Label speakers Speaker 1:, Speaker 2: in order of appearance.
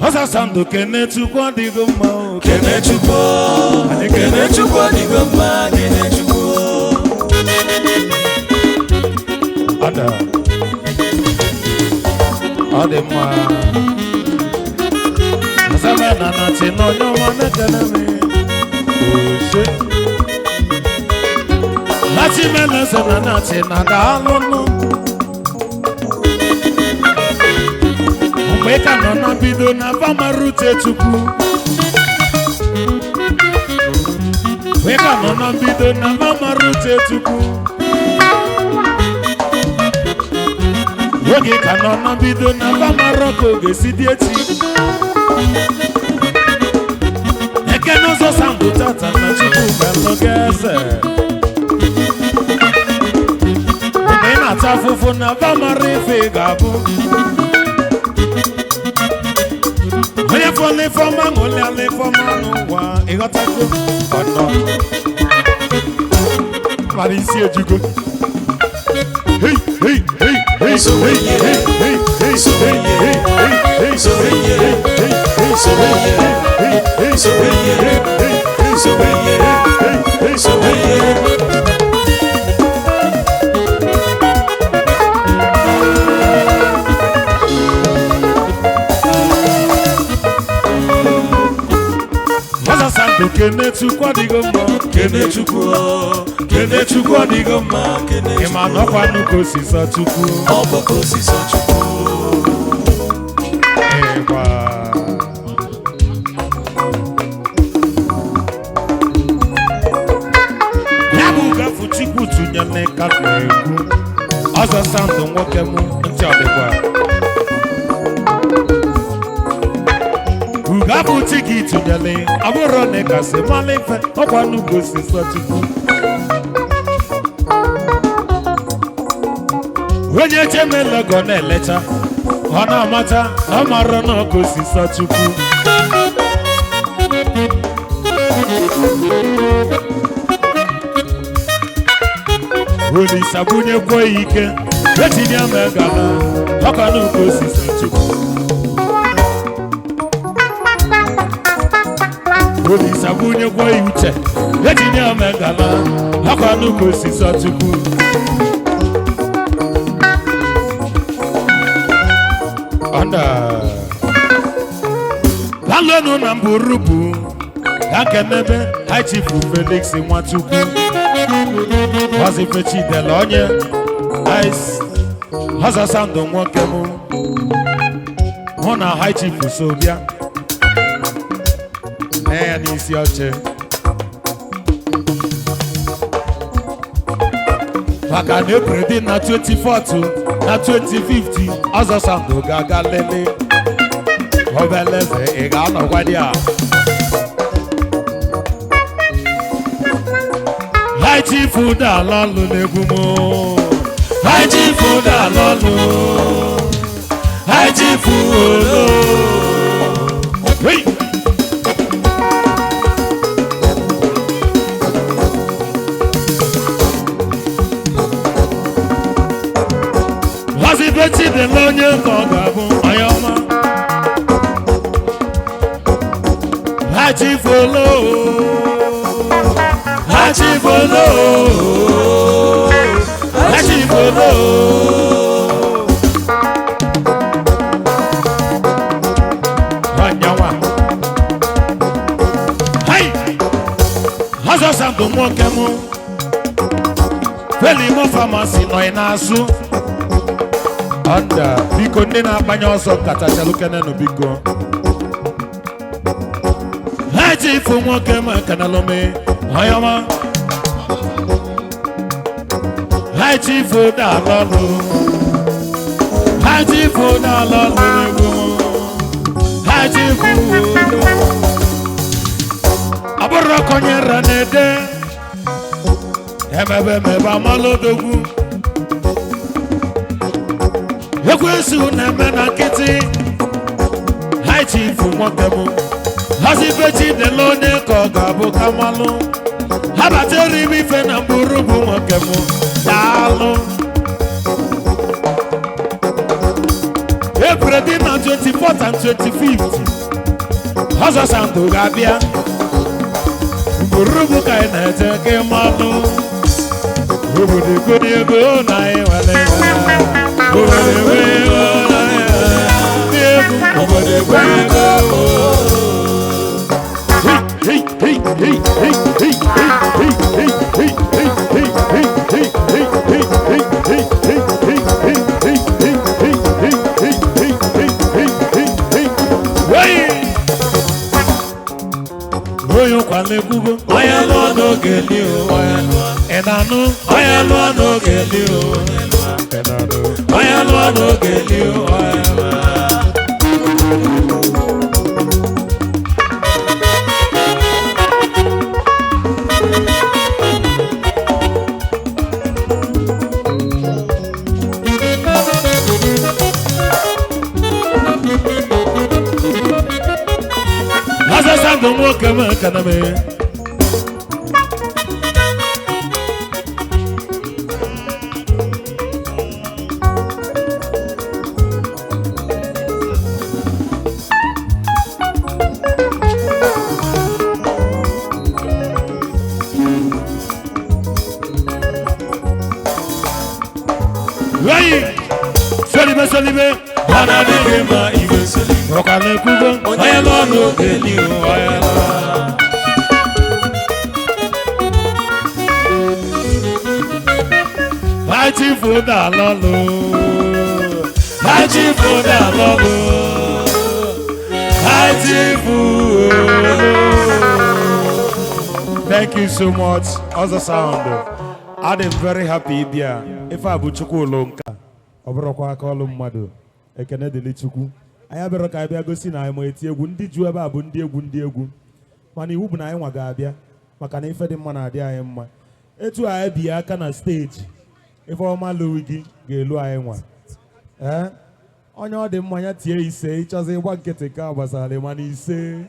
Speaker 1: Oza Sandu Kenechukwu adigo mma.
Speaker 2: Kenechukwu adigo mma. Kenechukwu.
Speaker 1: Ada. Adema. Asaba na nati no nyoma nekenemi. Ose. Nati mele se na nati na dalunu. Weka no na bido na vama rute tupu. Weka no na bido na vama rute tupu. Woge ka no na bido na vama roko gesidieti. Eke no zo Sandu tata na chupu galo gese. Ome na tafufu na vama refe gabu. Oye fole foma ngole ale foma no wa igotako ono Marisi ejugo Hey hey hey hey
Speaker 2: So
Speaker 1: hey
Speaker 2: hey
Speaker 1: hey hey
Speaker 2: so hey hey so hey hey so hey hey so hey so hey so hey
Speaker 1: Kenechukwu adigo mma.
Speaker 2: Kenechukwu adigo mma.
Speaker 1: Ima nọkwa nnukwu osisa Chukwu.
Speaker 2: Ọ bụ ka osisa Chukwu.
Speaker 1: Ịgba. Ya bụ gafu Chukwu tụnyere ka na-ekwu. Oza Sandu nwoke m ntị ọdịkwa. Gafu tiki tụnyere abụrụ na kasị malife ọkwa nnukwu osisa Chukwu. Onye chemelego na-elecha ọ na-amata na ọ mara na ọkụ osisa Chukwu. Olisa bunyekwa ike etinye megala ọkwa nnukwu osisa Chukwu. Olisa bunyekwa uche etinye megala ọkwa nnukwu osisa Chukwu. Lalonu na mburubu Akenebe High Chief Felix Nwachukwu Wazife Chidele onye Ice Oza Sandu nwoke m hụ na High Chief Sobia ya n'isi oche maka na epredi na 2040 na 2050 Oza Sandu ga-aga lele obeleze ị ga-anọkwa dị a High Chief dalọlụ n'egwu m High Chief dalọlụ High Chief olo Wazife Chidele onye ka ọ ga-abụ onye ọma High Chief olo High Chief olo High Chief olo Wanyawa Hey Oza Sandu nwoke m Felimo Pharmacy nọ n'azụ Onda biko ndị na-akpanye ọsọ nkata chalukene biko High Chief nwoke m kanalome Oyama High Chief dalọlụ High Chief dalọlụ High Chief abụrụ konyere na-ede emebe amalodogwu Ekwensu na-eme na nkịtị High Chief nwoke m Wazife Chidele onye ka ọ ga-abụ kamalụ ha batara ime ife na mgburugburu nwoke m daalụ ready on 24th and 25th. How's sound to Gabia? Burubu kaina take manu. Ubudi kudi go nai wale. Ubudi we go nai. Ubudi we go. Hey hey hey hey hey hey hey hey hey hey hey hey hey Oyo kwale kugo oya lo no geli o enanu oya lo no geli o enanu oya lo no geli o Como kama kaname Wai Solibe Bana Dema Ibe Solibe Okale Kugo Oyalo no Geli Oyalo Haji Foda Lolo Haji Foda Lolo Haji Foda. Thank you so much. Other sound. I'm very happy there. If I Abuchi Obosi Obrokwa call mmadu ekene dele chukwu anya bịara ka abịa gosi na anyị ma eti egwu ndị ju ebe a bụ ndị egwu mana iwu bụ na anyị nwa ga-abịa maka na ife dị mma na-adị anyị mma etu anyị bi aka na steji ife ọma lụrụ gị ga-elu anyị nwa onye ọ dị mma ya tie ise ịchọzi ịgba nkịtị ka gbasara mana ise